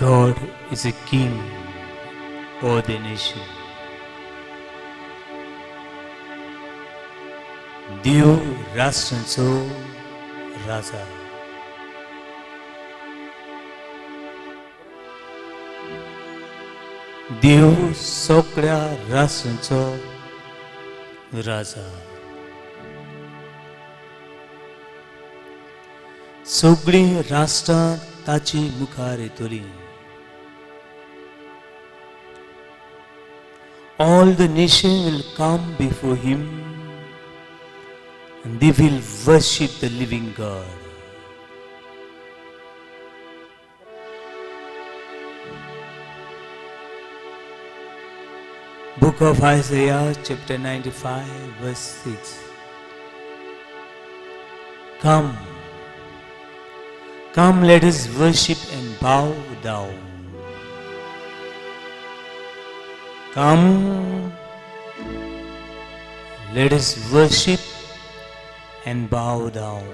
God is a king over the nation. देव राष्ट्रांचो राजा. देव सगळ्या राष्ट्रांचो राजा. सगळी राष्ट्रां ताची मुखार येतली. All the nation will come before him and they will worship the living God. Book of Isaiah chapter 95 verse 6. Come, come, let us worship and bow down. Come, let us worship and bow down.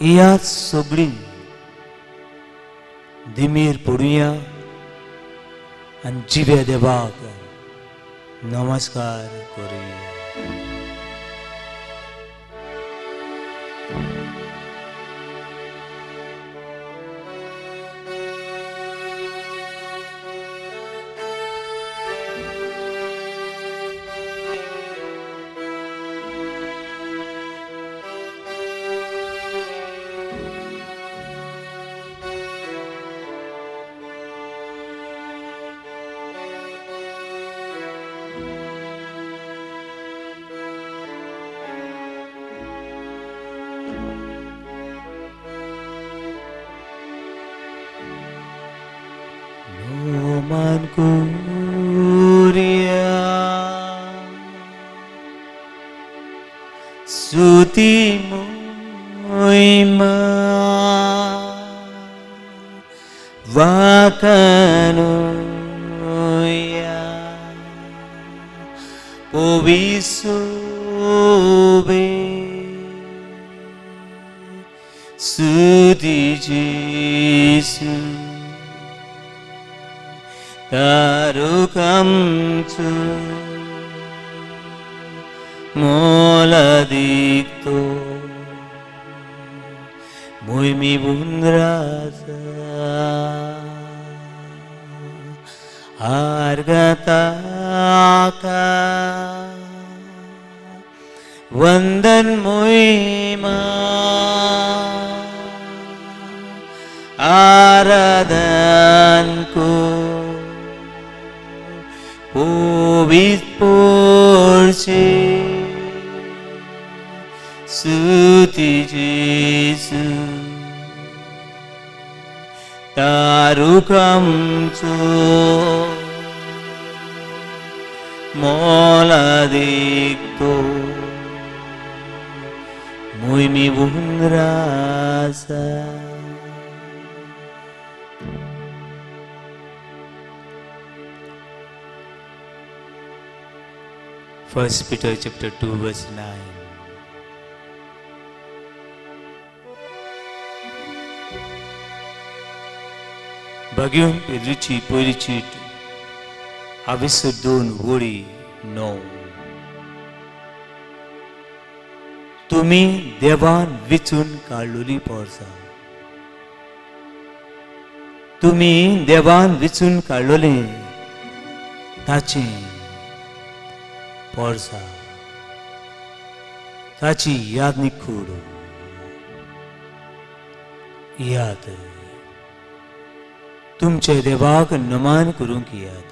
यात सगळी दिमीर पडुया आनी जिव्या देवाक नमस्कार करुया. Man kuria suti moima vakanuya povisube suti Jesu Tarukam tu moladikto muimi bundrasa argataka vandan muima aradanku Povit porce suti Jesu tarukam tu moladikto muimi bundrasa. First Peter chapter 2 verse 9. Bhagyan Pedruchi Poirichit Avisudun Wuri no. Tumi Devan Vichun Kaluli Porsa. Tumi Devan Vichun Kaluli Tachi Porsa ताची याद निखूड याद तुमचे देवाक नमान करूंक याद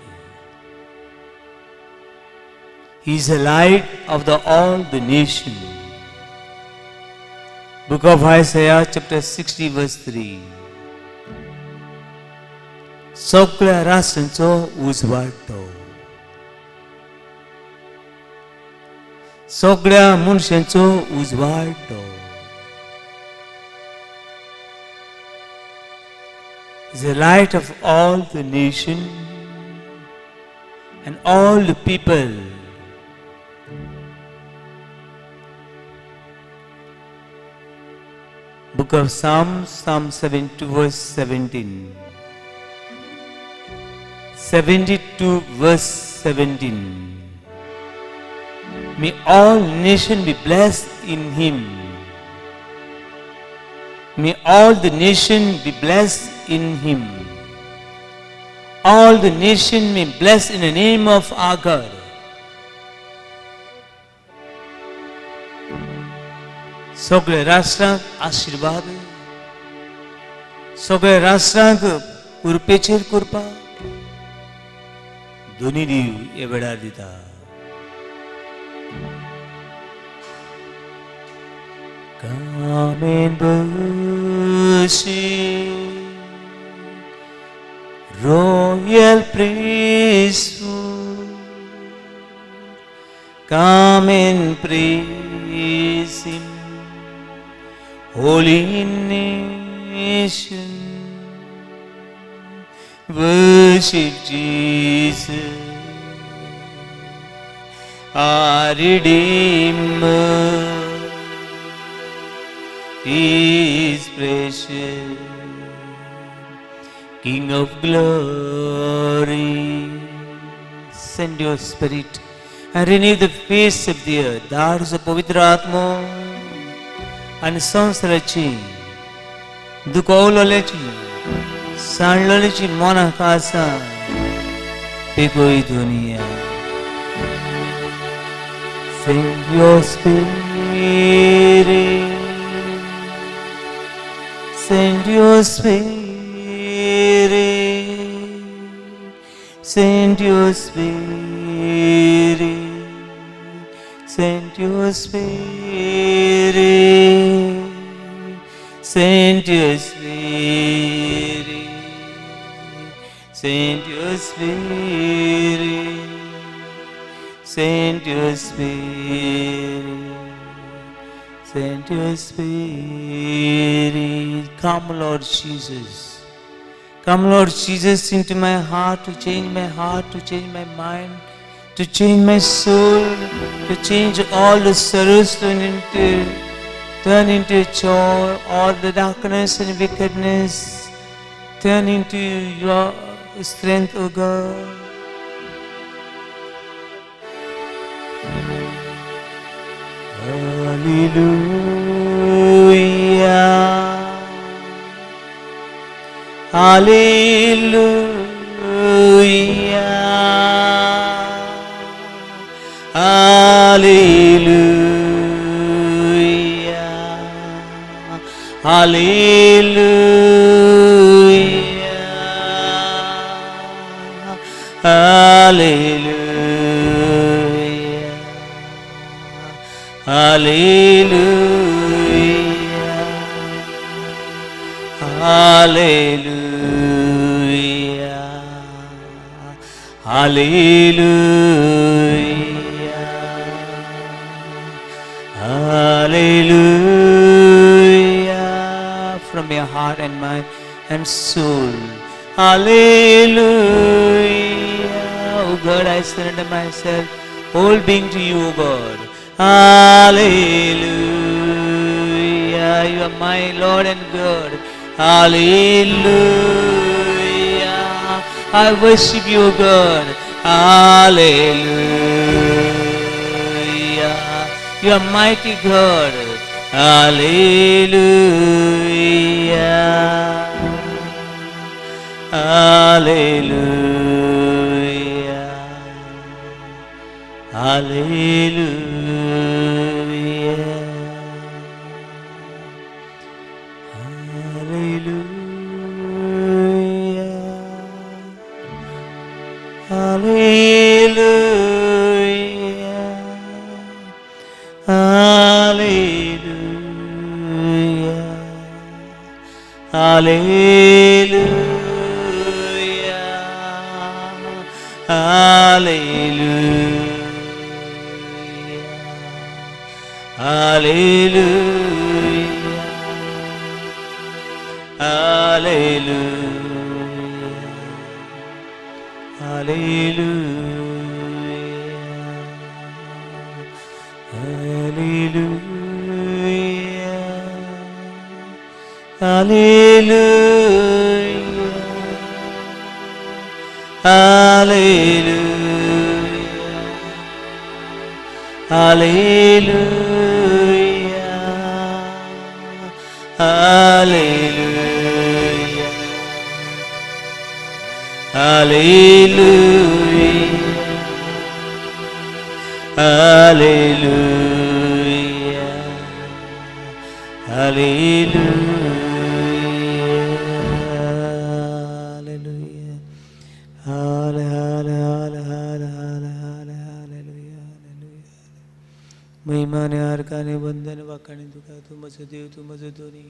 He is the light of all the nation. Book of Isaiah chapter 60 verse 3. सगळ्या राष्ट्रांचो उजवाडतो. सगळ्या मनशांचो उजवाडतो. Is the light of all the nation and all the people. Book of Psalms, Psalm 72 verse 17. 72 verse 17. May all nations be blessed in him. May all the nations be blessed in him. All the nations may bless in the name of our God. सगळ्या राष्ट्रांक आशीर्वाद, सगळ्या राष्ट्रांक कृपेचेर करपाक दोनी देव हे वेळार दिता. Come and worship royal priesthood. Come and praise him, holy nation. Worship Jesus, our Redeemer. He is precious, King of glory. Send your spirit and renew the face of the earth. धाडूचो पवित्र आत्मो आनी संवसाराची दुखवलेल्याची सांडलेलीची मनां कासा पेकोय दुनिया. Send your spirit, send your spirit, send your spirit, send your spirit, send your spirit, send your spirit, send your spirit, send your spirit. Come, Lord Jesus. Come, Lord Jesus, into my heart, to change my heart, to change my mind, to change my soul, to change all the sorrows, turn into joy, all the darkness and wickedness, turn into your strength, O God. Hallelujah, hallelujah, hallelujah, hallelujah, hallelujah. Hallelujah, hallelujah, hallelujah, hallelujah, from your heart and mind and soul. Hallelujah, oh God, I surrender myself, whole being to you, O God. Hallelujah, you are my Lord and God. Hallelujah, I worship you, God. Hallelujah, you are mighty God. Hallelujah, hallelujah, hallelujah. Hallelujah, Hallelujah. Hallelujah. Hallelujah. Hallelujah. Hallelujah. Hallelujah. Hallelujah. Hallelujah. Hallelujah. Hallelujah. Hallelujah. Hallelujah. Hallelujah. महिमा ने हार का ने बंधन वाकाने दुखा तू मजे देव तू मजे दोनी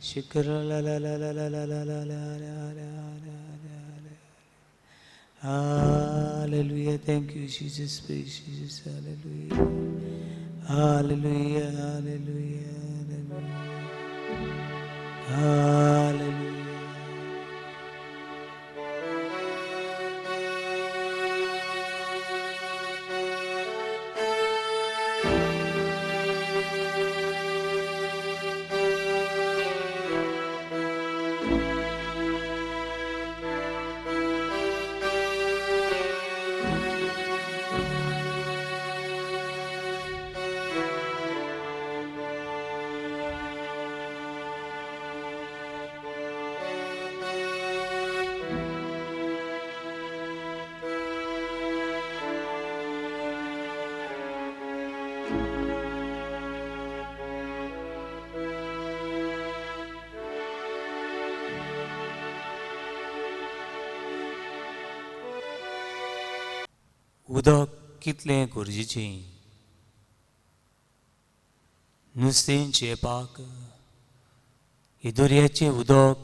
शिखर ला ला ला ला ला ला ला ला ला Hallelujah. Thank you, Jesus. Praise Jesus. Hallelujah. Hallelujah. Hallelujah. Hallelujah. उदक कितलें गरजेचें नुस्तें जेवपाक हे दर्याचें उदक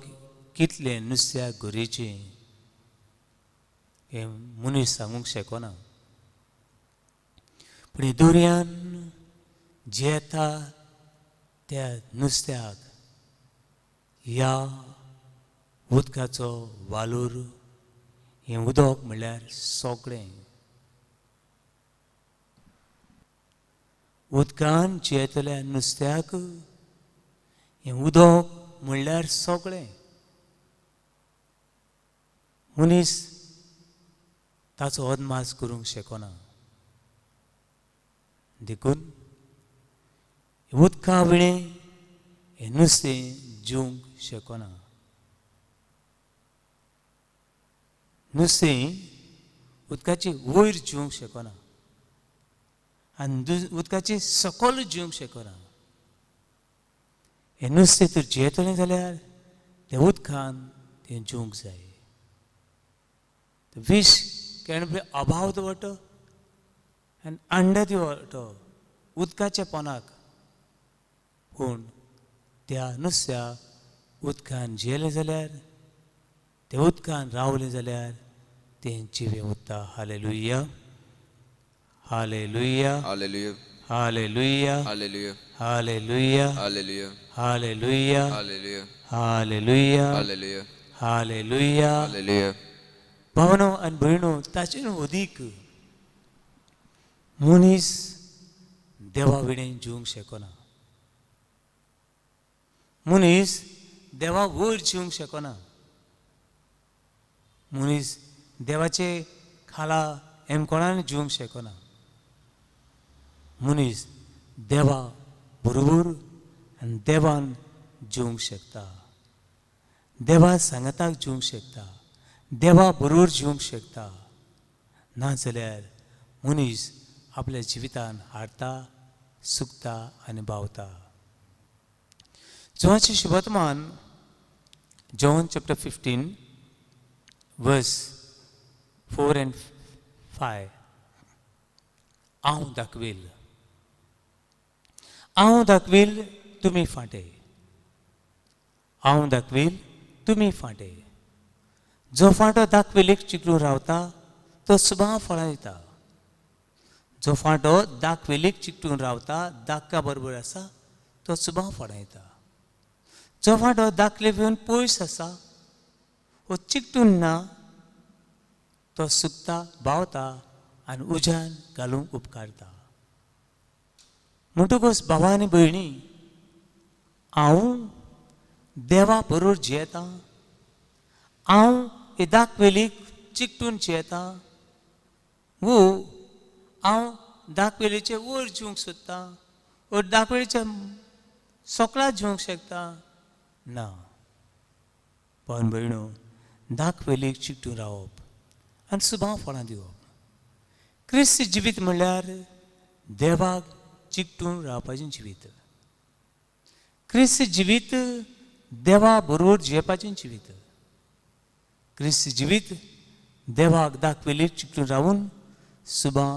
कितलें नुस्त्याक गरजेचें हें मनीस सांगूंक शकना पूण हे दर्यान जेता त्या नुस्त्याक ह्या उदकाचो वालोर हें उदक म्हणल्यार सगळें उदकान जेतल्या नुस्त्याक हें उदक म्हणल्यार सगळें मनीस ताचो अदमास करूंक शकना देखून उदका विणें हें नुस्तें जिवंक शकना नुस्तें उदकाचे वयर जिवंक शकना आनी उदकाचे सकयल जिवंक शकना हें नुस्तें तर जेतलें जाल्यार त्या उदकान तें जिवंक जाय fish can be above the water and under the water उदकाच्या पोंदाक पूण त्या नुस्त्या उदकान जियेलें जाल्यार त्या उदकान रावलें जाल्यार तें जिवें उरता हालेलुया हालेलुया हालेलुया Hallelujah. हालेलुया Hallelujah. हालेलुया Hallelujah. हालेलुया Hallelujah. हालेलुया Hallelujah. भावनो आनी भयणो ताचेर अदीक मनीस देवा विणें जिवंक शकना मनीस देवा वयर जिवंक शकना मनीस देवाचे खाला हेमकोणान जिवंक शकना मनीस देवा बरोबर आनी देवान जिवंक शकता देवा सांगताक जिवंक शकता देवा बरोबर जिवंक शकता नाजाल्यार मनीस आपल्या जिवितान हारता सुकता आनी भावता जोहाचे शुभवर्तमान John chapter 15 verse 4 and 5 हांव दाखवील तुमी फाटें हांव दाखवील तुमी फाटे. जो फाटो दाखविलेक चिकलून रावता तो सुभां फळां दिता. जो फाटो दाखविलेक चिकटून रावता दाखका बरोबर आसा तो सुभां फळां दिता. जो फाटो दाखले घेवन पयस आसा वो चिकटून ना तो सुकता भावता आनी उज्यान घालूंक उपकारता. म्हणटकूच भावा आनी भयणी, हांव देवा बरोबर जियेतां. हांव हे दाखवेलीक चिकटून जियेतां वो हांव दाखवेलीचे वयर जिवंक सोदतां वो दाखवेलीच्या सोकलां जिवंक शकता ना. पण भयणो, दाखवेलीक चिकटून रावप आनी सुभां फळां दिवप. क्रिस्त जिवीत म्हणल्यार देवाक चिकटून रावपाचें जिवीत. क्रिस्त जिवीत देवा बरोबर जियेवपाचें जिवीत. क्रिस्त जिवीत देवाक दाखवेलीक चिकटून रावून सुभां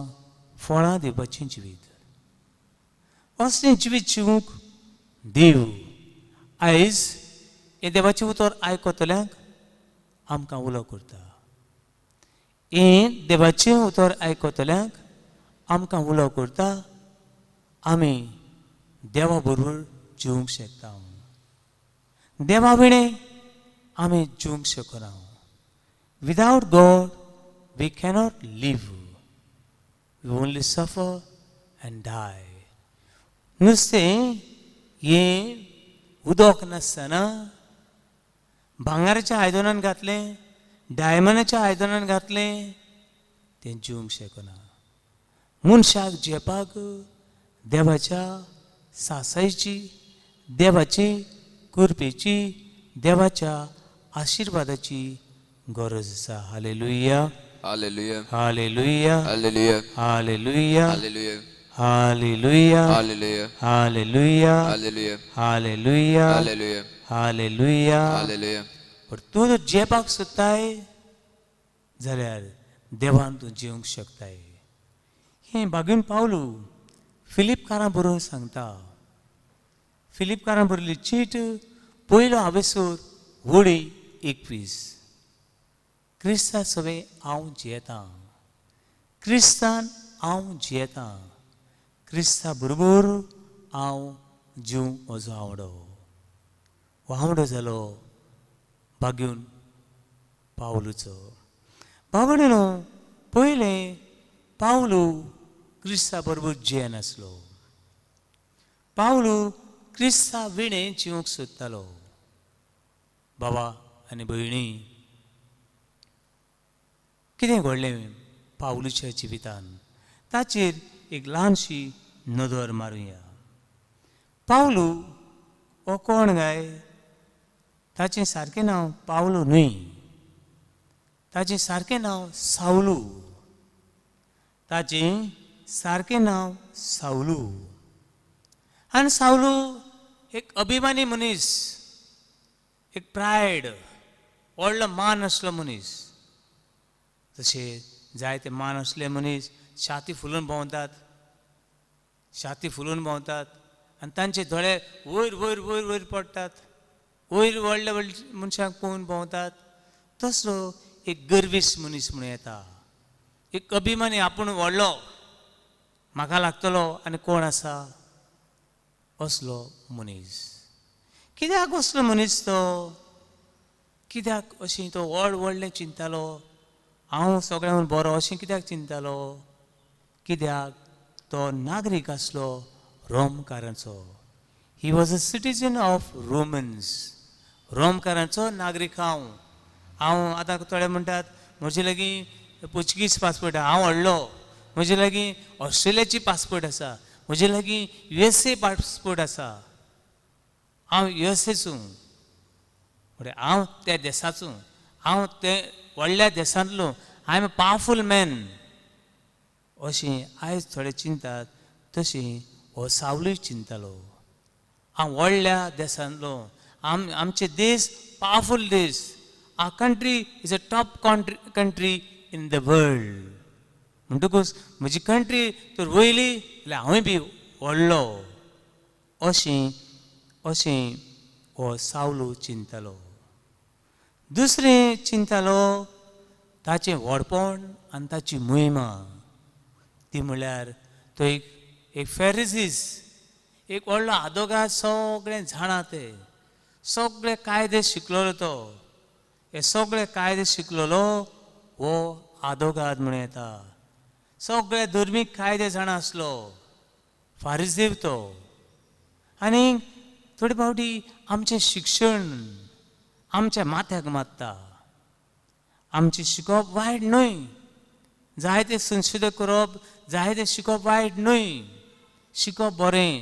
फळां दिवपाचें जिवीत. असलें जिवीत जिवूंक देव आयज हे देवाचें उतर आयकतल्यांक आमकां उलो करता. हे देवाचें उतर आयकतल्यांक आमकां उलो करता. आमी देवा बरोबर जिवंक शकता. देवा विणें आमी जिवंक शकना. Without God we cannot live. We only suffer and die. नुस्तें हें उदक नासतना भांगाराच्या आयदनान घातलें, डायमंडाच्या आयदनान घातलें तें जिवंक शकना. मनशाक जियेवपाक देवाच्या सासायची, देवाची कृपेची, देवाच्या आशिर्वादाची गरज आसा. Hallelujah, Hallelujah. हालेलुया, Hallelujah. हालेलुया, Hallelujah. हालेलुया, Hallelujah. हालेलुया, Hallelujah. हालेलुया, Hallelujah. हालेलुया. Hallelujah. पण तूं जर जेवपाक सोदताय जाल्यार देवान तूं जिवंक शकताय. हें भागून पावलू फिलिपकारां बरोबर सांगता. फिलिपकारां बरयली चीट पयलो हावेसूर व्हडी 21. क्रिस्ता सवे हांव जियेतां. क्रिस्तान हांव जियेतां. क्रिस्ता बरोबर हांव जिवंक म्हजो आवडो. हो आवडो जालो भाग्यून पावलूचो. भावणेनो, पयलें पावलू क्रिस्ता बरोबर जियेनासलो. पावलू क्रिस्ता विणें जिवंक सोदतालो. बाबा आनी भयणी, कितें घडलें पावलूच्या जिवितान ताचेर एक ल्हानशी नदर मारुया. पावलू हो कोण गाय? ताचें सारकें नांव पावलू न्हय. ताचें सारकें नांव सावलू. ताचें सारकें नांव सावलू. आनी सावलू एक अभिमानी मनीस, एक प्रायड, व्हडलो मान आसलो मनीस. तशें जायते मान आसले मनीस छाती फुलोवन भोंवतात, छाती फुलोवन भोंवतात आनी तांचे दोळे वयर वयर वयर वयर पडटात. वयर व्हडल्या व्हडल्या मनशांक पळोवन भोंवतात. तसलो एक गर्वीस मनीस म्हणून येता. एक अभिमानी, आपूण व्हडलो, म्हाका लागतलो आनी कोण आसा, असलो मनीस. कित्याक असलो मनीस तो? कित्याक अशें तो व्हडलें चिंततालो? हांव सगळ्यांक बरो अशें कित्याक चिंततालो? कित्याक तो नागरीक आसलो रोमकारांचो. He was a citizen of Romans. रोमकारांचो नागरीक हांव आतां थोडे म्हणटात म्हजे लागीं पोर्चुगीज पासपोर्ट आसा, हांव व्हडलो, म्हजे लागीं ऑस्ट्रेलियाची पासपोर्ट आसा, म्हजे लागीं USA पासपोर्ट आसा, हांव USAचो. म्हणजे हांव त्या देशाचो, हांव ते व्हडल्या देशांतलो, I am a powerful man अशें आयज थोडे चिंतात. तशें हो सावलूय चिंततालो. हांव व्हडल्या देशांतलो, आमचे देश पावरफूल देश. Our country is a top country in the world. म्हणटकूच म्हजी कंट्री तर वयली जाल्यार हांवूय बी व्हडलो. अशें हो सावलो चिंतलो. दुसरें चिंतलो ताचें व्हडपण आनी ताची मोहिमा. ती म्हणल्यार तो एक फॅरिसीस, एक व्हडलो आदोगाद सगळें जाणा ते सगळे कायदे शिकलोलो तो. हे सगळे कायदे शिकलोलो हो आदोगाद म्हणून येता. सगळे धर्मीक कायदे जाणा आसलो फारिसीव तो. आनी थोडे फावटी आमचें शिक्षण आमच्या माथ्याक मारता. आमचें शिकप वायट न्हय, जायते संशोधन करप, जायते शिकप वायट न्हय. शिकप बरें,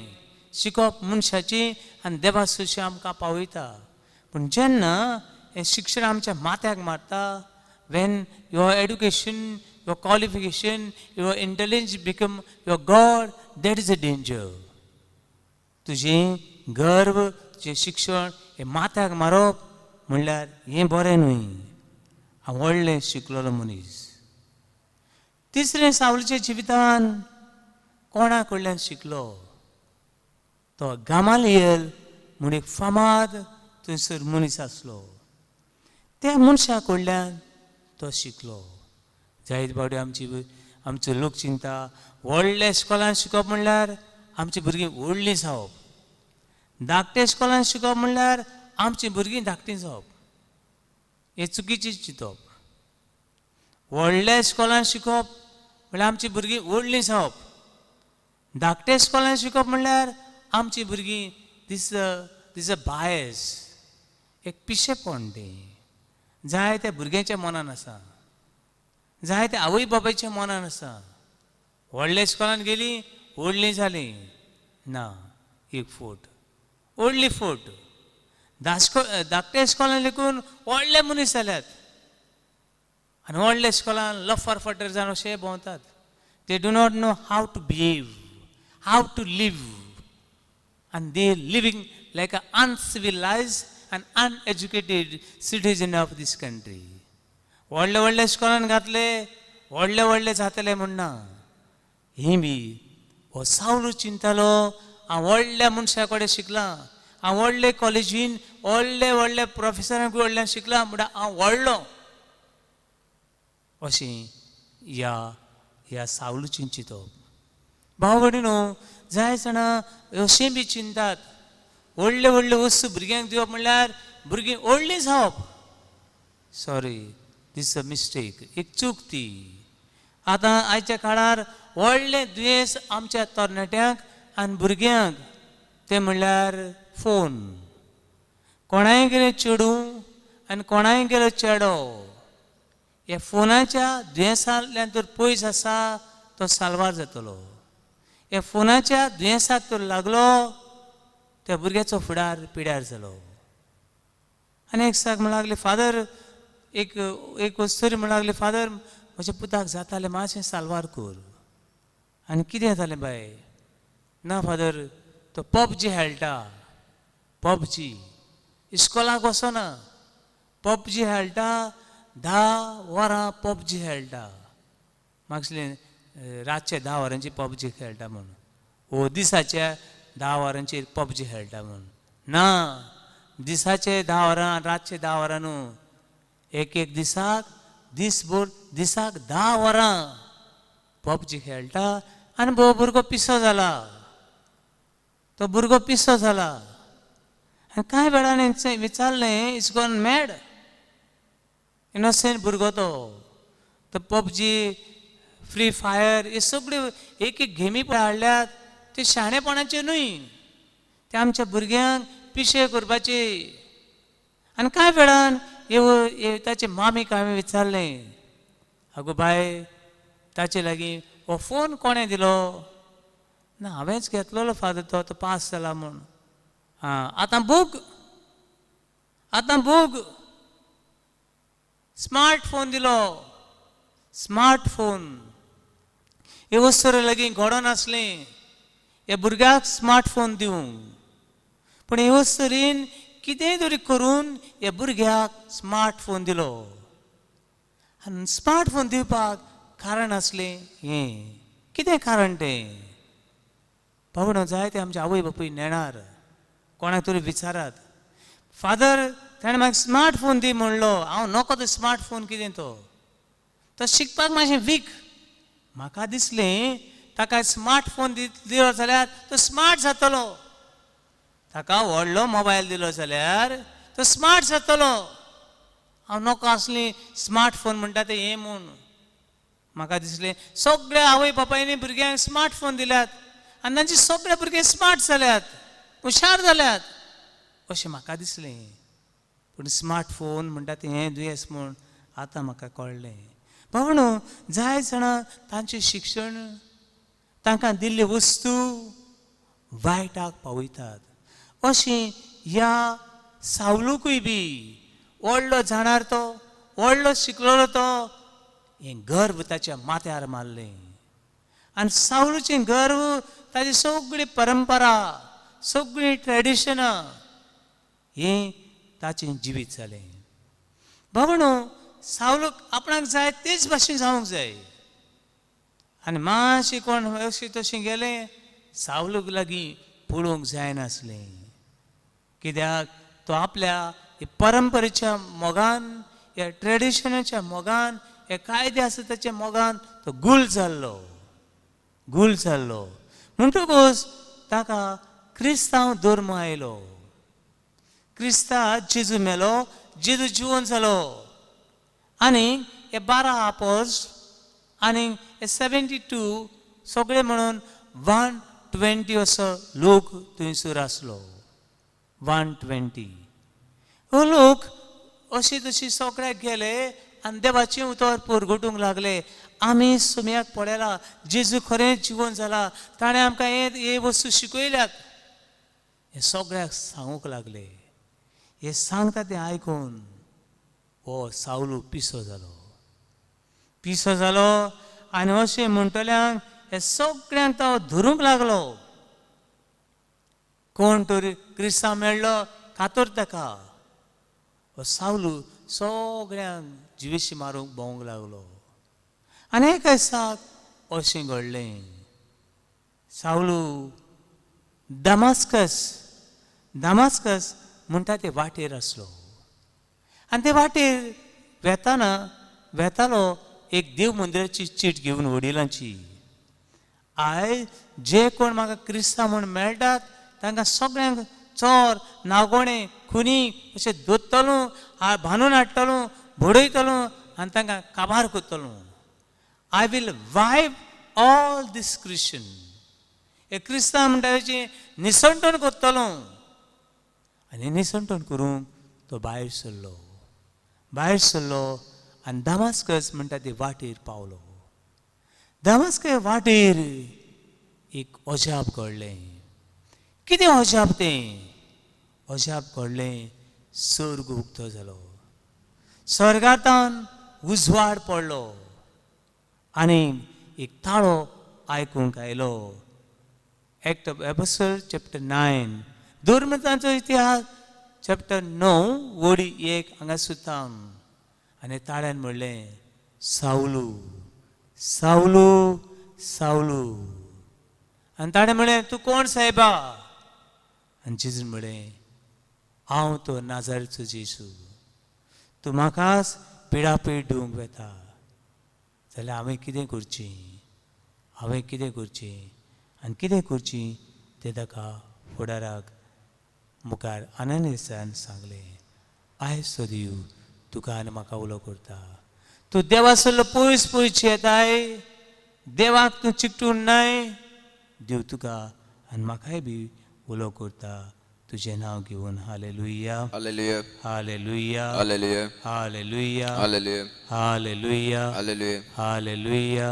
शिकप मनशाची आनी देवा सुशी आमकां पावयता. पूण जेन्ना हें शिक्षण आमच्या माथ्याक मारता, Wien your education, your qualification, your intelligence become your God, that is a danger. तुजें गर्व, तुजें शिक्षण हें माथ्याक मारप म्हणल्यार हें बरें न्हय. हांव व्हडलें शिकलोलो मनीस. तिसरें सावलीच्या जिवितान कोणा कडल्यान शिकलो? तो गामालियल म्हूण एक फामाद थंयसर मनीस आसलो. त्या मनशा कडल्यान तो शिकलो. जायते फावटी आमचो लोक चिंता व्हडल्या इस्कॉलान शिकप म्हणल्यार आमचीं भुरगीं व्हडलीं जावप. धाकट्या इस्कॉलान शिकप म्हणल्यार आमचीं भुरगीं धाकटीं जावप. हें चुकीचें चिंतप. व्हडल्या इस्कॉलान शिकप म्हणल्यार आमचीं भुरगीं व्हडलीं जावप. धाकट्या इस्कॉलान शिकप म्हणल्यार आमचीं भुरगीं दीस अ बायस, एक पिशेपण तें जाय त्या भुरग्याच्या मनान आसा, जाय त्या आवय बापायच्या मनान आसा. व्हडल्या इस्कॉलान गेलीं व्हडलीं जालीं ना, एक फोट व्हडली फोट. धाकट्या इस्कॉलान लेकून व्हडले मनीस जाल्यात आनी व्हडल्या इस्कॉलान लफर फटर जावन अशे भोंवतात. They do not know how to behave, how to live, and they living like an uncivilized and uneducated citizen of this country. व्हडले इस्कॉलान घातले व्हडले जातले म्हणना. ही बी हो सावलो चिंतालो हांव व्हडल्या मनशा कडेन शिकलां, हांव व्हडले कॉलेजीन व्हडले प्रोफेसरां कडल्यान शिकलां म्हणल्यार हांव व्हडलो. अशें ह्या सावलूचें चिंतप. भाव भयणीनो, जाय जाणां अशें बी चिंतात व्हडले वस्तू भुरग्यांक दिवप म्हणल्यार भुरगीं व्हडलीं जावप. सॉरी, दीस अ मिस्टेक, एक चूक ती. आतां आयच्या काळार व्हडलें दुयेंस आमच्या तरणाट्यांक आनी भुरग्यांक तें म्हणल्यार फोन. कोणाय गेलो चेडूं आनी कोणाय गेलो चेडो ह्या फोनाच्या दुयेंसांतल्यान तर पयस आसा तो साल्वार जातलो. ह्या फोनाच्या दुयेंसाक तर लागलो त्या भुरग्याचो फुडार पिड्यार जालो. आनी एक साक म्हणूंक लागले, फादर एक वस्तूरी म्हणूंक लागले, फादर म्हज्या पुताक जातालें मातशें साल्वार कर. आनी कितें जातालें बाय? ना फादर, तो पबजी खेळटा. पबजी इस्कॉलाक वचना, पबजी खेळटा, 10 वरां पबजी खेळटा. म्हाका रातचे 10 वरांची पबजी खेळटा म्हणून, वो दिसाच्या 10 वरांचेर पबजी खेळटा म्हणून. ना, दिसाचे 10 वरां, रातचे 10 वरां न्हू. एक दिसाक दिसभर, दिसाक 10 वरां पबजी खेळटा आनी भुरगो पिसो जाला. तो भुरगो पिसो जाला. आनी कांय वेळान विचारलें, इज गॉन मॅड. इनोसेंट भुरगो तो पबजी, फ्री फायर हे सगळे एक गेमी हाडल्यात. ते शाणेपणाचे न्हय, ते आमच्या भुरग्यांक पिशे करपाचे. आनी कांय वेळान ताचे मामीक हांवें विचारलें, आगो बाय, ताचे लागीं हो फोन कोणें दिलो? ना, हांवेंच घेतलोलो फादर, तो पास जाला म्हूण. आतां बूक स्मार्ट फोन दिलो. स्मार्ट फोन हे वस्तूर लागीं घडोन नासलें ह्या भुरग्याक स्मार्ट फोन दिवंक. पूण हे वस्तूरीन कितेंय तरी करून ह्या भुरग्याक स्मार्ट फोन दिलो. आनी स्मार्ट फोन दिवपाक कारण आसलें हें. कितें कारण तें? पावण जाय ते आमचे आवय बापूय नेणार. कोणाक तरी विचारात. फादर ताणें म्हाका स्मार्ट फोन दी म्हणलो. हांव नोको तो स्मार्ट फोन कितें तो शिकपाक मातशें वीक. म्हाका दिसलें ताका स्मार्ट फोन दिलो जाल्यार तो स्मार्ट जातलो. ताका व्हडलो मोबायल दिलो जाल्यार तो स्मार्ट जातलो. हांव नोको आसली स्मार्ट फोन म्हणटा तें हें म्हूण. म्हाका दिसलें सगळ्या आवय बापायनी भुरग्यांक स्मार्ट फोन दिल्यात आनी तांचे सगळे भुरगे स्मार्ट जाल्यात, हुशार जाल्यात अशें म्हाका दिसलें. पूण स्मार्ट फोन म्हणटा तें हें दुयेंस म्हूण आतां म्हाका कळ्ळें. भावनो, जाय जाणां तांचें शिक्षण, तांकां दिल्ले वस्तू वायटाक पावयतात. अशें ह्या सावलूकूय बी व्हडलो जाणार तो, व्हडलो शिकलेलो तो, हें गर्व ताच्या माथ्यार मारलें. आनी सावलूचें गर्व ताची सगळी परंपरा, सगळीं ट्रेडिशनां हें ताचें जिवीत जालें. भावनो, सावलूक आपणाक जाय तेच भाशेन जावंक जाय. आनी मातशें कोण अशें तशें गेलें, सावलूक लागीं पळोवंक जायनासलें. कित्याक तो आपल्या परंपरेच्या मोगान, ह्या ट्रेडिशनाच्या मोगान, हे कायदे आसा ताच्या मोगान तो गूल जाल्लो. म्हणटकूच ताका क्रिस्तांव धर्म आयलो. क्रिस्तांव जेजू मेलो, जेजू जिवंत जालो. आनी हे 12 आपोस्ट आनी हे 72 सगळे म्हणून 120 असो लोक थंयसर आसलो. 120 हो लोक अशी तशी सगळ्याक गेले आनी देवाचें उतर परगटूंक लागले. आमी सुमयाक पळयला, जेजू खरेंच जिवंत जाला, ताणें आमकां हे वस्तू शिकयल्यात. हे सगळ्याक सांगूंक लागले. हे सांगता तें आयकून हो सावलू पिसो जालो आनी अशें म्हणटल्यांक हे सगळ्यांक तो धरूंक लागलो. कोण तरी क्रिस्तांव मेळ्ळो कातर ताका. हो सावलू सगळ्यांक जिवेशी मारूंक भोंवंक लागलो. आनी एका दिसाक अशें घडलें. सावलू दामास्कस म्हणटा ते वाटेर आसलो. आनी ते वाटेर वेतालो एक देव मंदिराची चीट घेवन वडिलांची. आयज जे कोण म्हाका क्रिस्तांव म्हूण मेळटात तांकां सगळ्यांक चोर, नागोणे, खुनीक अशें धरतलो, बांदून हाडटलो, बडयतलो आनी तांकां काबार करतलो. I will wipe all this Christian. हे क्रिस्तांव म्हणटा तेचें निसंटण करतलो. आनी निसंटण करूंक तो भायर सरलो आनी दामास्कस म्हणटा ते वाटेर पावलो. दामास्कस वाटेर एक अजाप घडलें. कितें अजाप तें? अजाप घडलें, सर्ग उक्तो जालो, सर्गांतल्यान उजवाड पडलो आनी एक ताळो आयकूंक आयलो. एक्ट ऑफ एपिसोड चॅप्टर 9, धर्मतांचो इतिहास चॅप्टर 9 वडी 1 हांगा सुद्दां. आनी ताळ्यान म्हणलें, सावलू सावलू सावलू. आनी ताणें म्हणलें, तूं कोण सायबा? आनी जेजून म्हणलें, हांव तो नाजारेचो जेजू. तूं म्हाकाच पिडापीड दिवंक वेता जाल्यार हांवें कितें करचें आनी कितें करचें तें ताका फुडाराक मुखार आनंदान सांगलें. आयज सदीव तुका आनी म्हाका उलो करता. तूं देवा सल्लो पयस येताय, देवाक तूं चिकटून नाय. देव तुका आनी म्हाकाय बी उलो करता. तुजें नांव घेवन hallelujah, hallelujah, hallelujah, hallelujah, hallelujah, hallelujah, hallelujah, hallelujah, hallelujah,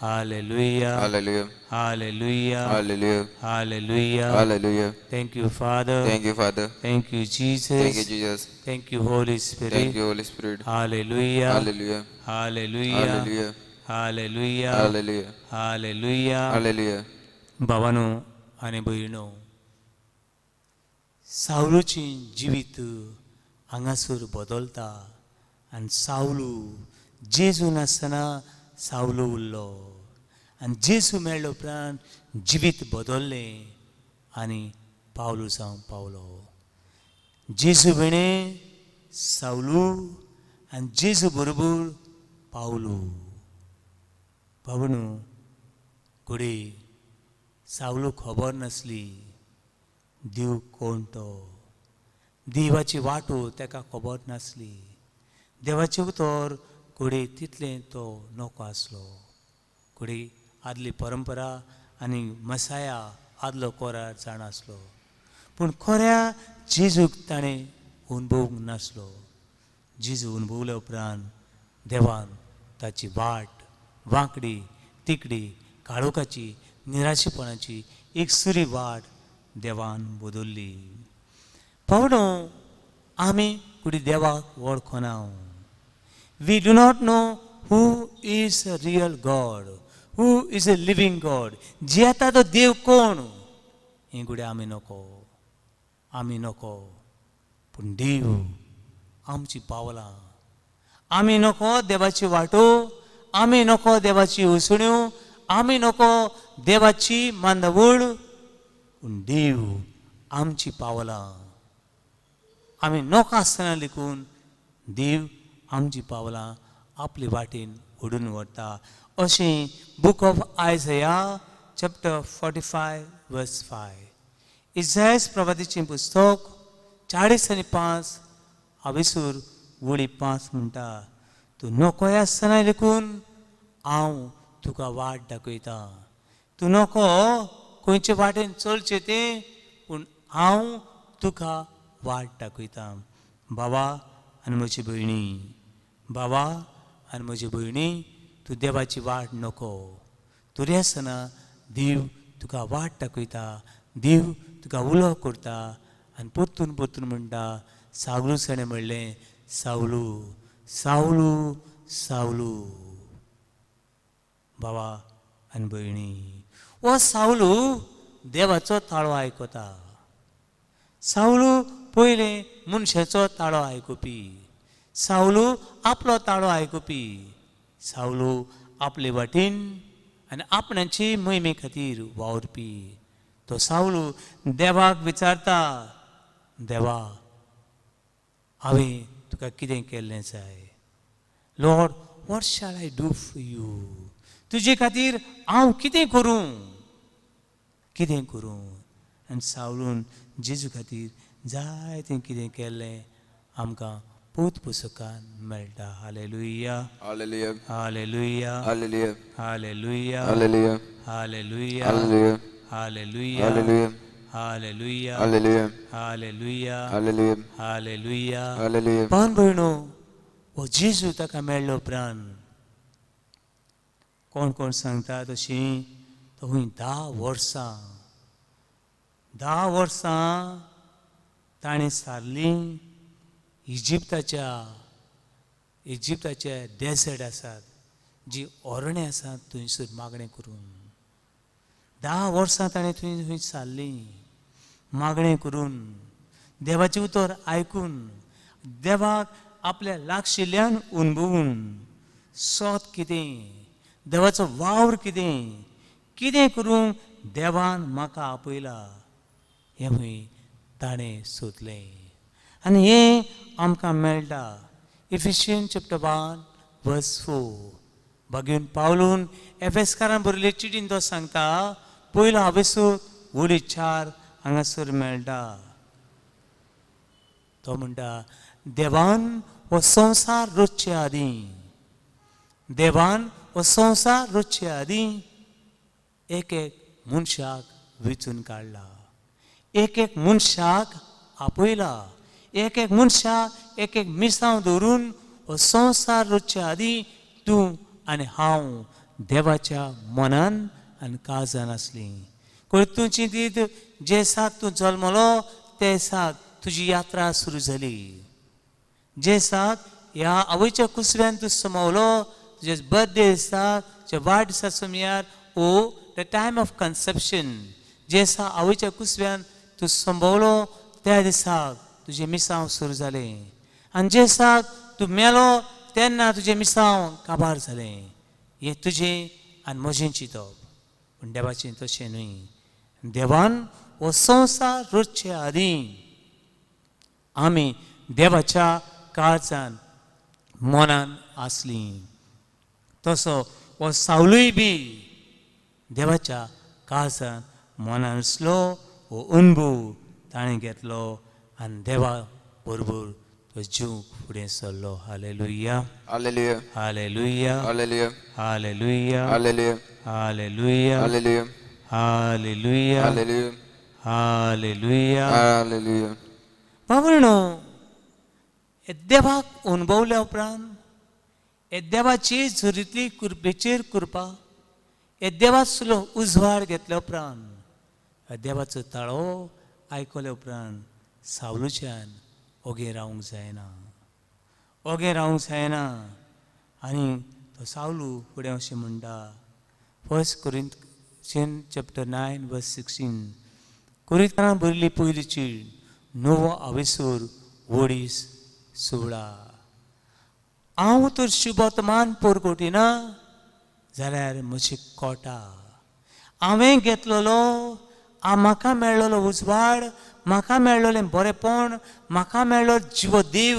hallelujah, hallelujah, hallelujah, hallelujah, hallelujah, hallelujah. Hallelujah. Thank you, Father. Thank you, Father. Thank you, Jesus. Thank you, Jesus. Thank you, Holy Spirit. Thank you, Holy Spirit. Hallelujah. Hallelujah, Hallelujah. hallelujah, Hallelujah. hallelujah, Hallelujah. hallelujah. भावानो आनी भयणो, सावलूची जिवीत हांगासर बदलता. आनी सावलू जेजू नासतना सावलू उरलो आनी जेजू मेळ्ळे उपरांत जिवीत बदललें आनी पावलो जावंक पावलो. जेजू वेणे सावलू आनी जेजू बरोबर पावलू. पावणू घोडे सावलू खबर नासली देव कोण तो. देवाची वाटो ताका खबर नासली. देवाचे उतर घोडे तितलें तो नोको आसलो. घोडे आदली परंपरा आनी मसाया आदलो कोरार जाण आसलो. पूण खऱ्या जेजूक ताणें अनुभवूंक नासलो. जेजू अनुभवल्या उपरांत देवान ताची वाट वांकडी तिकडी काळोखाची निराशेपणाची एक सुरी वाट देवान बदलली. पावणो आमी कुडी देवाक वळखना. We do not know who is a real God, who is a living God. जियेता तो देव कोण हें कुडी आमी नोको. पूण देव आमची पावलां. आमी नोको देवाची वाटो, आमी नोको देवाची उसण्यो, आमी नोको देवाची मांदावळ. पूण देव आमची पावलां. आमी नोको आसतना लेकून देव आमची पावलां आपले वाटेन ओडून व्हरता. अशें बूक ऑफ आयझया चॅप्टर 45 वर्स 5. इसायास प्रवादीचें पुस्तक 40:5 हावेसूर वळी 5 म्हणटा. तूं नोकोय आसतना लेकून हांव तुका वाट दाखयता. तूं नोको खंयचे वाटेन चलचें तें, पूण हांव तुका वाट दाखयता. बाबा आनी म्हजी भयणी, बाबा आनी म्हजी भयणी, तूं देवाची वाट नोको. तरी आसतना देव तुका वाट दाखयता. देव तुका उलो करता आनी परतून परतून म्हणटा. सावलू सणें म्हणलें, सावलू सावलू सावलू. बाबा आनी भयणी, हो सावलू देवाचो ताळो आयकता. सावलू पयलें मनशाचो ताळो आयकुपी. सावलू आपलो ताळो आयकुपी. सावलू आपले वाटेन आनी आपणाची मोहिमे खातीर वावुरपी. तो सावलू देवाक विचारता, देवा हांवें तुका कितें केल्लें जाय? Lord, what shall I do for you? तुजे खातीर हांव कितें करूं? कितें करूं? आनी सावलून जेजू खातीर जायतें कितें केल्लें आमकां पवित्र पुस्तकान मेळटा. Hallelujah, hallelujah, hallelujah, hallelujah, hallelujah, hallelujah, hallelujah, hallelujah, hallelujah, hallelujah, hallelujah, hallelujah, hallelujah, hallelujah, hallelujah. Hallelujah. पावन भयणो, हो जेजू ताका मेळ्ळो उपरांत कोण कोण सांगता तशीं तो खंय 10 वर्सां ताणें सारलीं इजिप्ताच्या डेझर्ट आसात, जी अरण्य आसात, थंयसर मागणें करून 10 वर्सां ताणें थंय सारलीं मागणें करून, देवाचें उतर आयकून, देवाक आपल्या लागशिल्ल्यान अणभवून, सोत कितें, देवाचो वावर कितें, कितें करूंक देवान म्हाका आपयला हें खंय ताणें सोदलें. आनी हें आमकां मेळटा. इफिशियन्स चॅप्टर 1 वर्स 4. भगीन पावलून एफेसकारांक बरयल्ले चिठीन तो सांगता, पयलो हावेसूर वळी 4 हांगासर मेळटा. तो म्हणटा, देवान हो संवसार रचचे आदीं, देवान हो संवसार रचचे आदीं एक मनशाक वेंचून काडला, एक मनशाक आपयला, एक मनशाक एक मिसांव दवरून हो संवसार रचचे आदीं तूं आनी हांव देवाच्या मनान आनी काळजान आसलीं. तुजी दीत जे दिसाक तूं जल्मलो ते दिसाक तुजी यात्रा सुरू जाली. जे दिसाक ह्या आवयच्या कुसव्यान तूं समावलो, तुजे बर्थडे दिसाक, तुज्या वाडदिसा सुमार, द टायम ऑफ कन्सेप्शन, जे दिसा आवयच्या कुसव्यान तूं संभोवलो त्या दिसाक तुजें मिसांव सुरू जालें. आनी जे दिसाक तूं मेलो तेन्ना तुजें मिसांव काबार जालें. हें तुजें आनी म्हजें चिंतप. पूण देवाचें तशें न्हय. देवान हो संवसार रचचे आदीं आमी देवाच्या काळजान मनान आसली. तसो हो सावलूय बी देवाच्या काळजान मनान आसलो. हो अनुभव ताणें घेतलो आनी देवा बरोबर तो जीव फुडें सरलो. Hallelujah, Hallelujah. हालेलुया, Hallelujah. हालेलुया, Hallelujah. हालेलुया, Hallelujah. हालेलुया, Hallelujah. हालेलुया. Hallelujah. बाबळो, हे देवाक अनुभवल्या उपरांत हे देवाची झरीतली कृपेचेर कृपा, हे देवाचो उजवाड घेतल्या उपरांत, ह्या देवाचो ताळो आयकल्या उपरांत सावलूच्यान ओगे रावंक जायना. ओगे रावंक जायना. आनी तो सावलू फुडें अशें म्हणटा, 1 Corinthians chapter 9 verse 16, कुरिंतांत बरयल्ली पयली चीड 9 आवेसूर वडीस 16. हांव तर शुभवर्तमान परगोटिना जाल्यार म्हजी कोटा. हांवें घेतलेलो म्हाका मेळ्ळलो उजवाड, म्हाका मेळ्ळलें बरेंपण, म्हाका मेळ्ळो जिवो देव,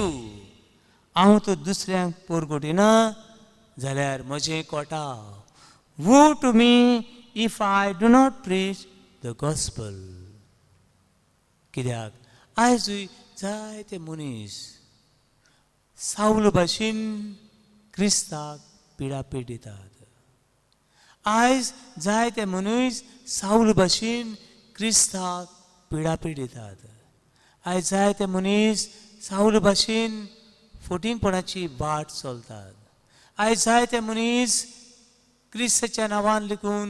हांव तो दुसऱ्यांक परगोटिना जाल्यार म्हजें Kota. Woe to me if I do not preach the gospel. कित्याक आयजूय जायते मनीस सावल भाशेन क्रिस्ताक पिडापीड दितात. आयज जायते मनीस सावल भाशेन क्रिस्ताक पिडापीड दितात. आयज जायते मनीस सावल भाशेन फटींगपणाची वाट चलतात. आयज जायते मनीस क्रिस्ताच्या नांवान लिखून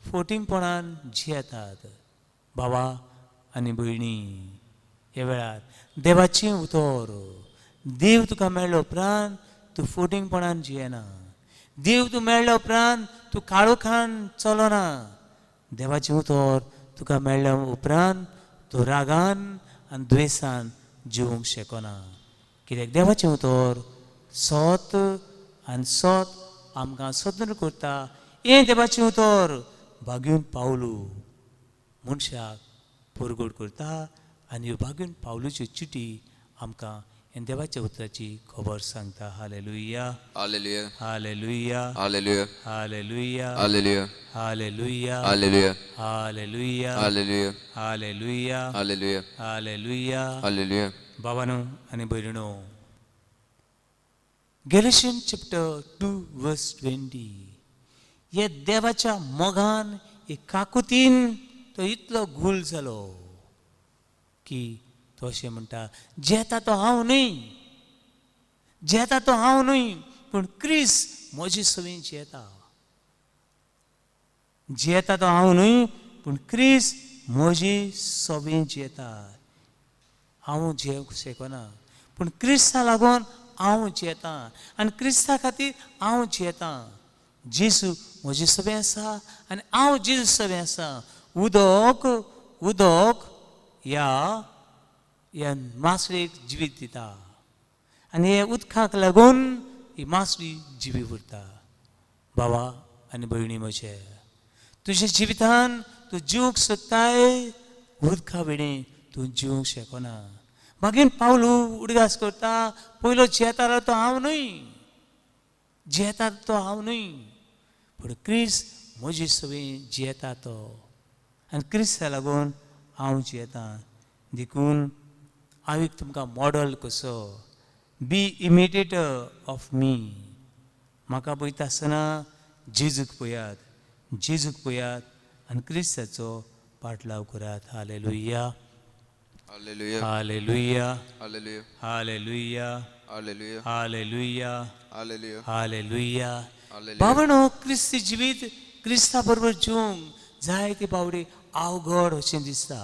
फटींगपणान जियेतात. बाबा आनी भयणी, ह्या वेळार देवाचें उतर. देव तुका मेळ्ळो उपरांत तूं फटींगपणान जियेना. देव तूं मेळ्ळ्या उपरांत तूं काळोखान चलना. देवाचें उतर तुका मेळ्ळ्या उपरांत तूं रागान आनी द्वेसान जिवंक शकना. कित्याक देवाचें उतर सत आनी सत आमकां स्वतंत्र करता. हें देवाचें उतर भाग्यून पावलू मनशाक परगोड करता. आनी ह्यो भाग्यून पावलूच्यो चिटी आमकां हे देवाच्या उतराची खबर सांगता. Hallelujah, Hallelujah. हालेलुया, Hallelujah. हालेलुया, Hallelujah. हालेलुया, Hallelujah. हालेलुया, Hallelujah. हालेलुया, Hallelujah. हालेलुया. Hallelujah. बाबानो आनी भयणीनो, गॅलेशियन चॅप्टर 2 verse 20, हे देवाच्या मोगान हे काकुतीन तो इतलो घुल जालो की तो अशें म्हणटा, जेता तो हांव न्हय, जेता तो हांव न्हय, पूण क्रिस म्हजे सवेन जेता. जेता तो हांव न्हय, पूण क्रिस म्हजे सवेन जेता. हांव जेवंक शकना, पूण क्रिस्ता लागून हांव जेता आनी क्रिस्ता खातीर हांव जेता. जेजू म्हजे सवें आसा आनी हांव जेजू सवें आसा. उदक उदक ह्या मासळेक जिवीत दिता आनी हे उदकाक लागून ही मासळी जिवी उरता. बाबा आनी भयणी म्हजे, तुज्या जिवितान तूं जिवंक सोदताय, उदका विणें तूं जिवंक शकना. मागीर पावलू उडगास करता, पयलो जेतालो तो हांव न्हय, जेता तो हांव न्हय, पूण क्रिस म्हजे सवें जेता तो आनी क्रिस्ता लागून हांव जेता. देखून हांव एक तुमकां मॉडल कसो, बी इमिटेटर ऑफ मी. म्हाका पळयता आसतना जेजूक पळयात, जेजूक पळयात आनी क्रिस्ताचो पाटलाव करात. Hallelujah, Hallelujah. हालेलुया, Hallelujah. हालेलुया, Hallelujah. हालेलुया, Hallelujah. हालेलुया. Hallelujah. बाबणो, क्रिस्ती जिवीत क्रिस्ता बरोबर जिवंक जायते बावडे अवघड अशें दिसता.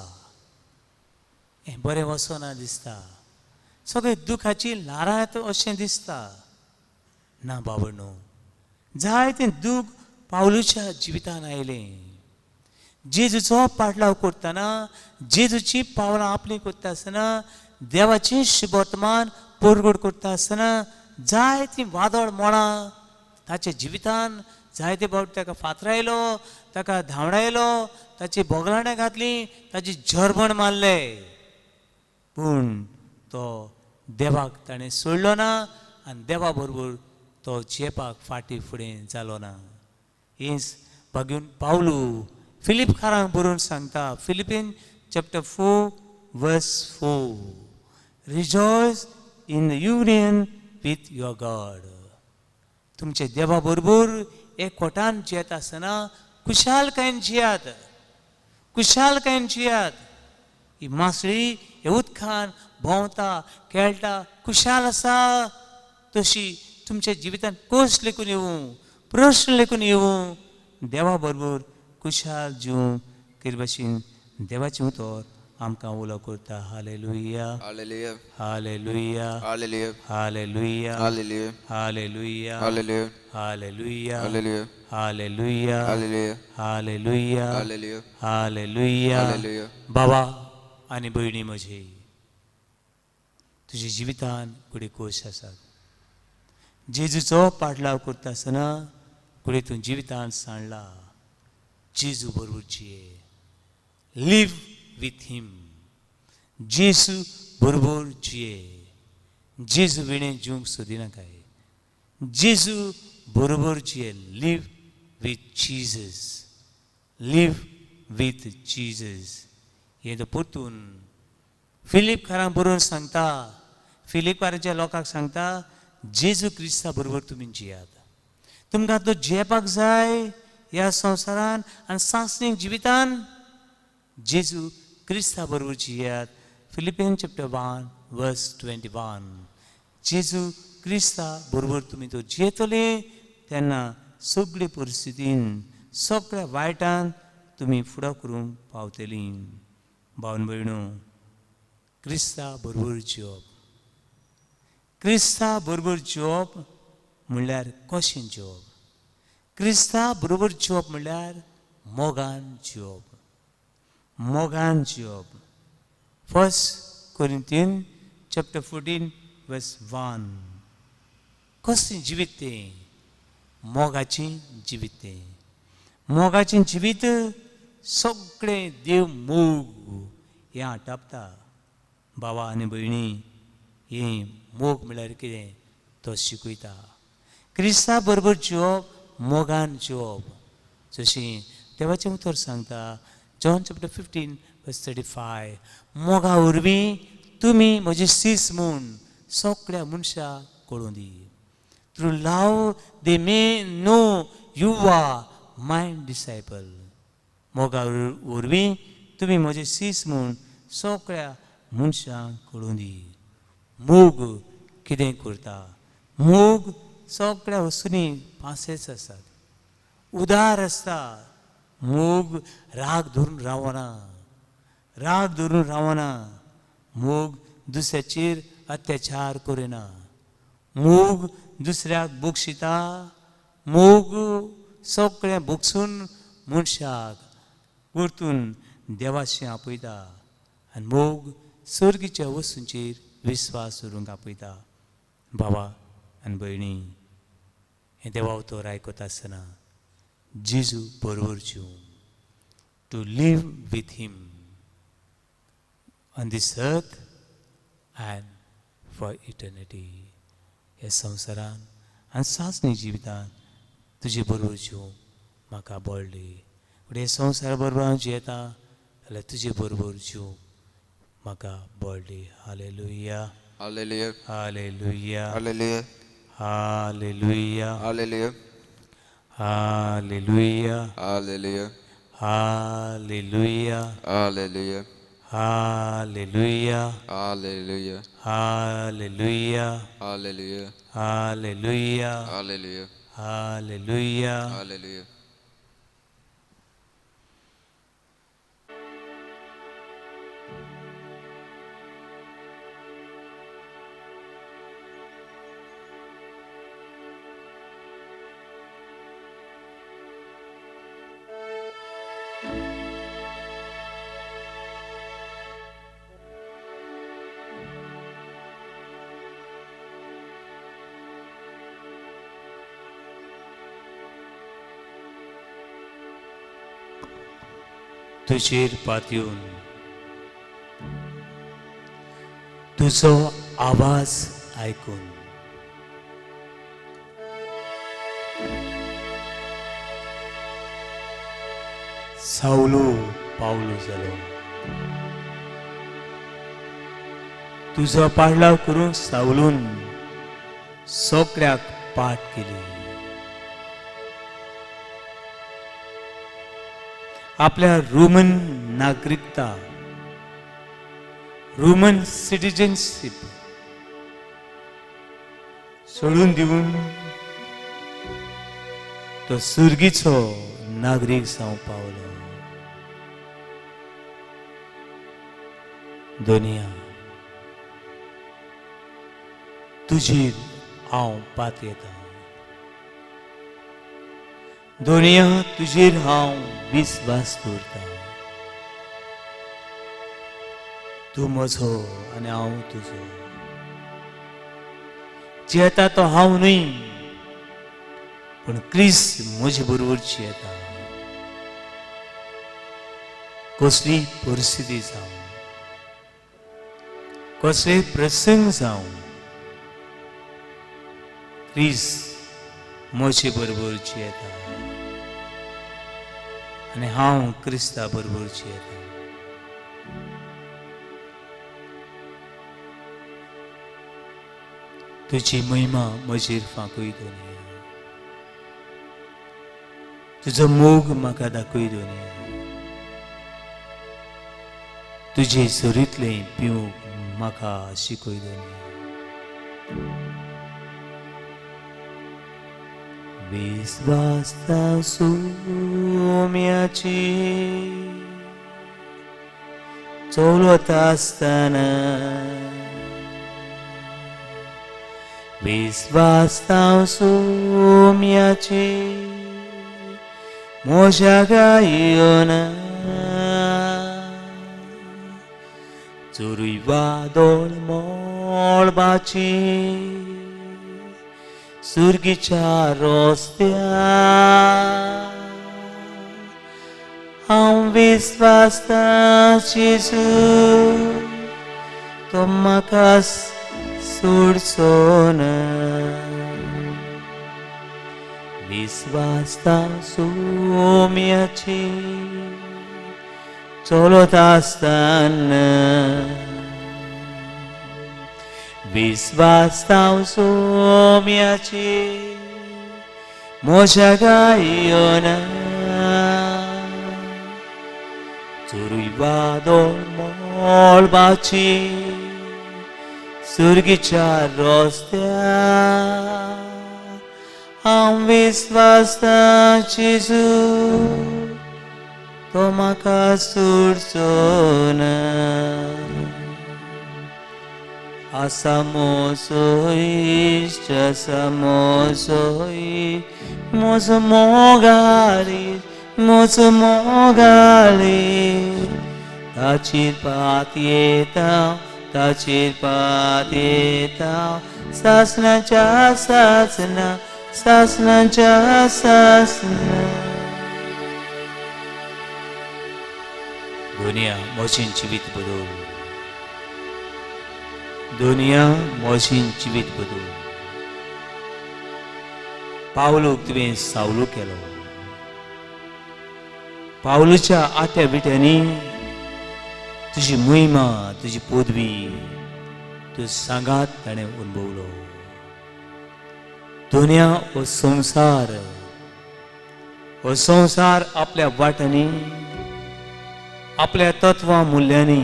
हें बरें वचना दिसता. सगळें दुखाची ल्हारां येता अशें दिसता. ना बाबणो, जायतें दूख पावलूच्या जिवितान आयलें. जेजूचो पाटलाव करतना, जेजूची पावलां आपली करता आसतना, देवाचें शुभवर्तमान परगोड करता आसतना जायतीं वादळ मोडां ताच्या जिवितान, जायते फावट ताका फातरायलो, ताका धांवडायलो, ताची बोगलाणें घातलीं, ताची झरमण मारले. पूण तो देवाक ताणें सोडलो ना आनी देवा बरोबर तो जेपाक फाटीं फुडें जालो ना. हेच भाग्यून पावलू फिलिपकारांक बरोवन सांगता, Philippine chapter 4 verse 4, rejoice in the union with your God. तुमचे देवा बरोबर एकवटान जियेत आसतना कुशालकायेन जियात, कुशालकायेन जियात. ही मासळी हे उदकान भोंवता खेळटा कुशाल आसा, तशी तुमच्या जिवितान कोस लेकून येवं, प्रश्न लेकून येवं, देवा बरोबर कुशाल जिवंक केले भाशेन देवाचें उतर आमकां उलो करता. Hallelujah, Hallelujah. हालेलुया, Hallelujah. हालेलुया, Hallelujah. हालेलुया, Hallelujah. हालेलुया, Hallelujah. हालेलुया, Hallelujah. हालेलुया, Hallelujah. हालेलुया. Hallelujah. बाबा आनी भयणी म्हजी, तुज्या जिवितान कुडी कोश आसात. जेजूचो पाटलाव करता आसतना कुडी तूं जिवितान सांडला. जेजू बरोबर जिये, लिव विथ हिम. जेजू बरोबर जिये. जेजू विणें जिवंक सोदिना काय. जेजू बरोबर जिये. Live with Jesus, live with Jesus. हे परतून फिलिपकारांक बरोवन सांगता, फिलिपकाराच्या लोकांक सांगता, जेजू क्रिस्ता बरोबर तुमी जियात. तुमकां तो जेवपाक जाय ह्या संवसारान आनी सांसणीक जिवितान जेजू क्रिस्ता बरोबर जियात. Philippine chapter 1 verse 21. जेजू क्रिस्ता बरोबर तुमी तो जियेतले तेन्ना सगळे परिस्थितीन सगळ्या वायटान तुमी फुडां करूंक पावतलीं. भावन भयणो, क्रिस्ता बरोबर जिवप, क्रिस्ता बरोबर जिवप म्हणल्यार कशें जिवप? क्रिस्ता बरोबर जिवप म्हणल्यार मोगान जिवप, मोगान जिवप. 1 Corinthians chapter 14 verse 1. कसलें जिवीत तें? मोगाचें जिवीत तें. मोगाचें जिवीत सगळें देव मोग हें आटापता. भावा आनी भयणी, हें मोग म्हळ्यार कितें तो शिकयता. क्रिस्ता बरोबर जिवप मोगान जिवप. जशें देवाचें उतर सांगता, जॉन चॅप्टर 15 verse 35. मोगा वरवीं तुमी म्हजे सीस म्हूण सगळ्या मनशाक कळून दी. Through love they may know you are my disciple. मोगा वरवीं तुमी म्हजे सीस म्हूण सगळ्या मनशांक कळून दी. मोग कितें करता? मोग सगळ्या वस्तूंनी पासेस आसात, उदार आसता. मोग राग धरून रावना, राग धरून रावना. मोग दुसऱ्याचेर अत्याचार करिना. मोग दुसऱ्याक बोगशिता. मोग सगळें बोगसून मनशाक परतून देवाशी आपयता. आनी मोग सर्गीच्या वस्तूंचेर विस्वास दवरूंक आपयता. भावा आनी भयणी, हें देवा उतर आयकता आसतना जेजू बरोबर जिवंक, to live with him on this earth and for eternity. ह्या संवसारान आनी सांसणी जिवितान तुजे बरोबर जिवंक म्हाका बळ्ळी. पूण हे संवसारा बरोबर हांव जियेता जाल्यार तुजे बरोबर जिवंक म्हाका बळ्ळी. हालेलुया, Hallelujah. हालेलुया, Hallelujah. हालेलुया, Hallelujah. हालेलुया, Hallelujah. हालेलुया, Hallelujah. हालेलुया, Hallelujah. हालेलुया, Hallelujah. हालेलुया, Hallelujah. हालेलुया. Hallelujah. तुजेर पातयेवन तुझो आवाज ऐकून सावलो पावलो जालो. तुझो पाडलाव करून सावलून सगळ्याक पाठ केली. आपल्या रोमन नागरिकता रोमन सिटिझनशिप सोडून दिवन तो सुर्गीचो नागरीक जावं पावलो. दुनिया तुझेर हांव पात येता. दुनिया तुझेर हांव विस्वास दवरता. तूं म्हजो आनी हांव तुजो. जियेता तो हांव न्हय पूण क्रिस्त म्हजे बरोबर जियेता. कसली परिस्थिती जावं कसले प्रसंग जावं क्रिस्त म्हजे बरोबर जियेता आनी हांव क्रिस्ता बरोबर जियेता. तुजी महिमा म्हजेर फांकूय दुनिया. तुजो मोग म्हाका दाखय दुनिया. तुजे झरींतले पिवूंक म्हाका शिकय दुनिया. विस्वासता सोम्याची चलत आसतना विस्वासता सोम्याची म्हज्या गायोना चोरूय वादळ मोळबाची सुर्गीच्या रस्त्यार हांव विस्वासता जेजू तो म्हाका सोडचो ना. विस्वासता सोम्याची चलत आसतना विस्वासता सोम्याची म्हज्या गायोना चोरूय वादळ मोळबाची सुर्गीच्या रस्त्यार हांव विस्वासता जेजू तो म्हाका सोडचो ना. आसा म्हजो इश्ट आसा म्हजो म्हजो मोगारी म्हजो मोगारी ताचेर पात येता ताचेर पात येता सासणाच्या सासना सासणाच्या सासना. दुनिया म्हजें जिवीत बदल. दुनिया म्हजें जिवीत बदल. पावलोक तुवें सावलो केलो. पावलोच्या आट्या बिट्यांनी तुजी महिमा तुजी पदवी तूं सांगात ताणें अनुभवलो. दुनिया हो संसार आपल्या वाटांनी आपल्या तत्वां मुल्यांनी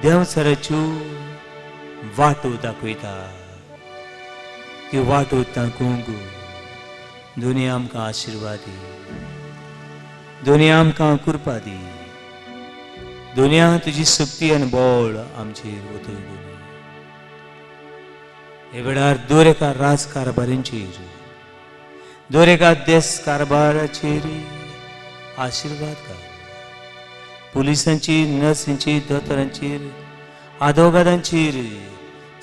देंवसराच्यो वाटो दाखयता. त्यो वाटो दाखोवंक दुनिया आमकां आशिर्वाद दी. दुनिया आमकां कृपा दी. दुनिया तुजी शक्ती आनी बळ आमचेर वतय. हे वेळार दर एका राजकारभाऱ्यांचेर दर एका देश कारभाराचेर आशिर्वाद घाल. पुलिसांचेर नर्सींचेर दोतोरांचेर आदवोगादांचेर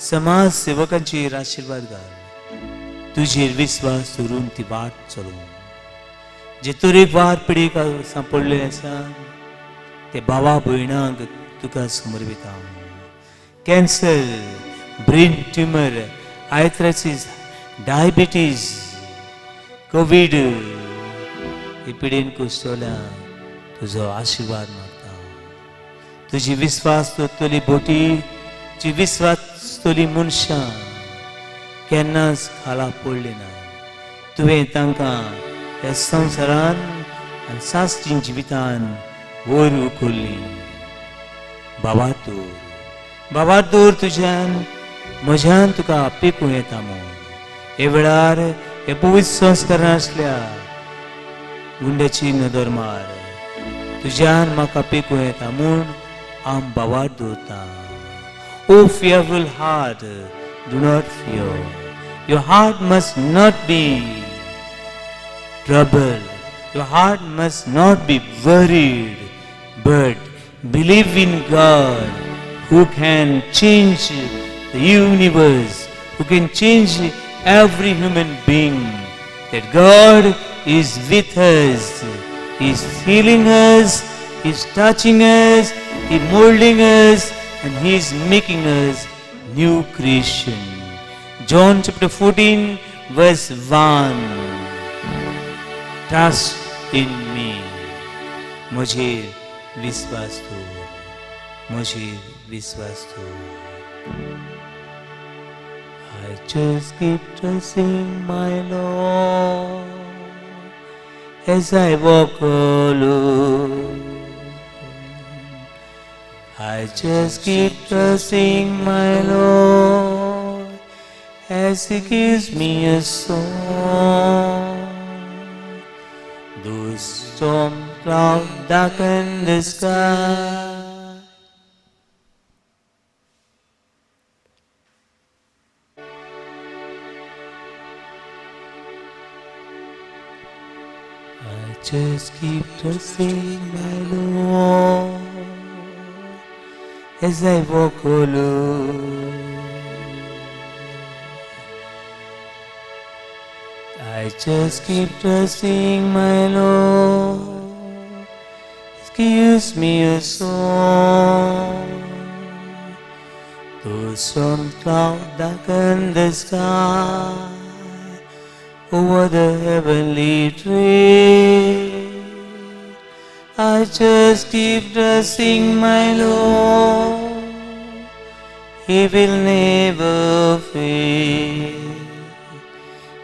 समाज सेवकांचेर आशिर्वाद घाल. तुजेर विस्वास दवरून ती वाट चलोवंक जे तरेकवार पिडीक सांपडले आसा ते भावा भयणांक तुका समर्पिता. Cancer, brain tumour, arthritis, diabetes, COVID हे पिडेन कुसतोल्या तुजो आशीर्वाद मागता. तुजी विस्वास दवरतली बोटी, जी विस्वास दवरतली मनशां केन्नाच खाला पडली ना. तुवें तांकां ह्या संवसारान आनी सासची जिवितान वयर उखल्ली. बाबा तूर तुज्यान म्हज्यान तुका पिकूं येता म्हूण हे वेळार हे पवित्र संस्कारां आसल्या गुंड्याची नदर मार. तुज्यान म्हाका पिकूं येता म्हूण हांव बाबार दवरतां. ओ fearful heart, do not fear. Your heart must not be troubled. Your heart must not be worried, but believe in God who can change the universe, who can change every human being. That God is with us. He is healing us, He is touching us, He is molding us, and He is making us new creation. John chapter 14 verse 1. Trust in me. मुझे विश्वास दो, मुझे विश्वास दो. I just keep trusting my Lord as I walk alone. I just keep trusting my Lord as He gives me a song. Those storm clouds darken the sky. I just keep trusting my Lord as I walk alone. I just keep trusting my Lord. Excuse me a song. Those storm clouds darken the sky over the heavenly tree. I just keep trusting my Lord. He will never fail.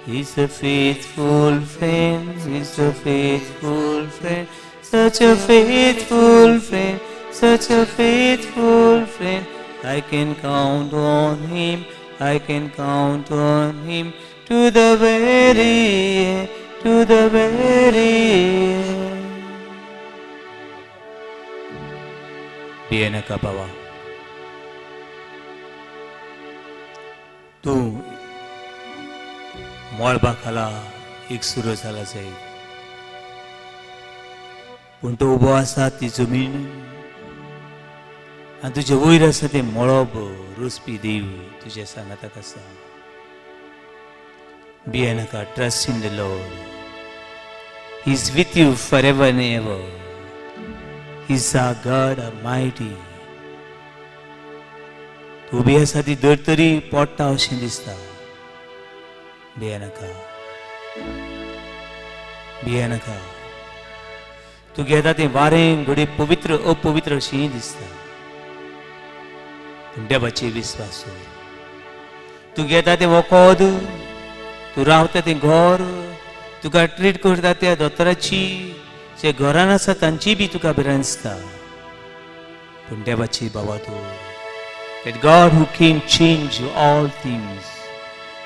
He's a faithful friend, He's a faithful friend, such a faithful friend, such a faithful friend. I can count on Him, I can count on Him to the very end, to the very end. Bienaka Baba, तू मळबाखाला एक सुरू झाला जाईल, पूण तो उबो आसा ती जमीन आनी तुजे वयर आसा तें मळब रुजपी देव तुज्या सांगाताक आसा. बियानाका, trust in the Lord. He is with you forever and ever. He is our God Almighty. तू उबी आसा ती दर तरी पडटा अशें दिसता. बियानाका, बियानाका. तू घेता तें वारें घडी पवित्र अपवित्र अशीं दिसता, पूण देवाचेर विस्वास दवर. तू घेता तें वखद, तू रावता तें घर, तुका ट्रीट करता त्या दोतोराची जे घरान आसा तांची बी तुका भिरांत दिसता, पूण देवाची बाबा तूं. That God who can change all things,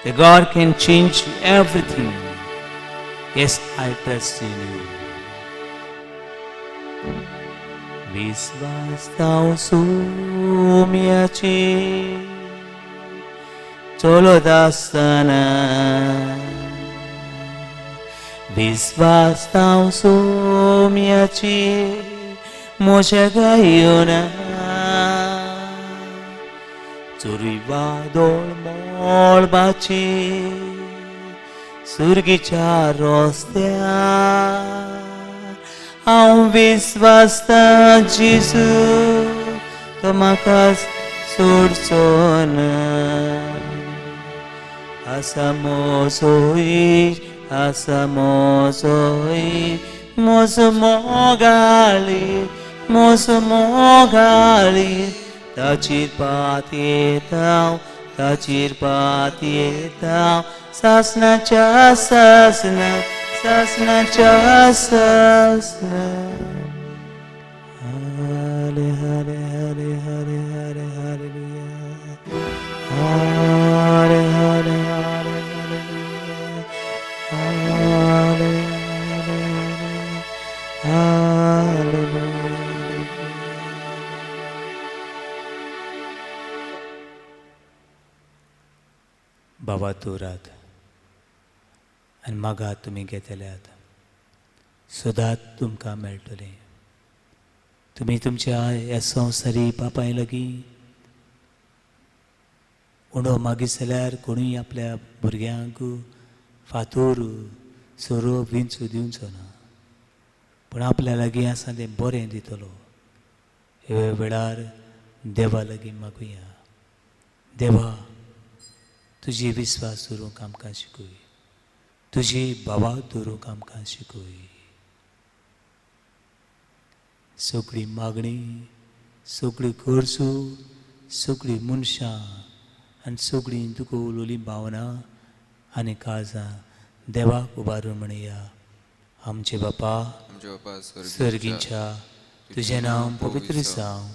that God can change everything. Yes, I trust in you. विश्वास ताव सोम्याचे चलत आसतना, विश्वास ताव सोम्याचे म्हज्या गायोना. चोरी वादळ मळबाचे सुरगीच्या रस्त्यार हांव विश्वासता जेजू, तो म्हाका सोडचो ना असा मोजोई मोज मोगाली ताचेर पात येताव सासनाच्या सासना हरे हरे हरे हरे हरे हालेलुया हरे हरे हरे हालेलुया बाबा तोरात आनी मागात तुमी घेतल्यात सदांच तुमकां मेळटलें तुमी तुमच्या ह्या संवसारी पापाय लागीं उणो मागीत जाल्यार कोणूय आपल्या भुरग्यांक फातोर सोरोप विंचू दिवचो ना पूण आपल्या लागीं आसा तें बरें दितलो ह्या वेळार देवा लागीं मागुया देवा तुजी विस्वास दवरूंक आमकां शिकय तुजी भावा दवरूंक आमकां शिकय सगळी मागणी सगळी गरजो सगळीं मनशां आनी सगळीं तुका उलोवली भावना आनी काळजां देवाक उबारून म्हणया आमचे बापा सर्गींच्या तुजें नांव पवित्र जावं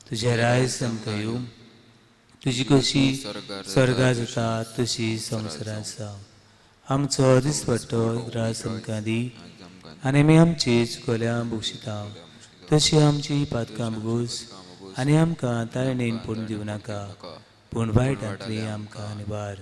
तुजें रायज आमकां येवं तुजी कशी स्वर्गांत जाता तशी संवसारांत जावं आमचो दिसपट्टो रास आमकां दी आनी आमी आमची चुकल्यां बक्षिता तशी आमची पातकां बगूस आनी आमकां ताळणेन पडून दिवं नाका पूण वायटांतली आमकां निवार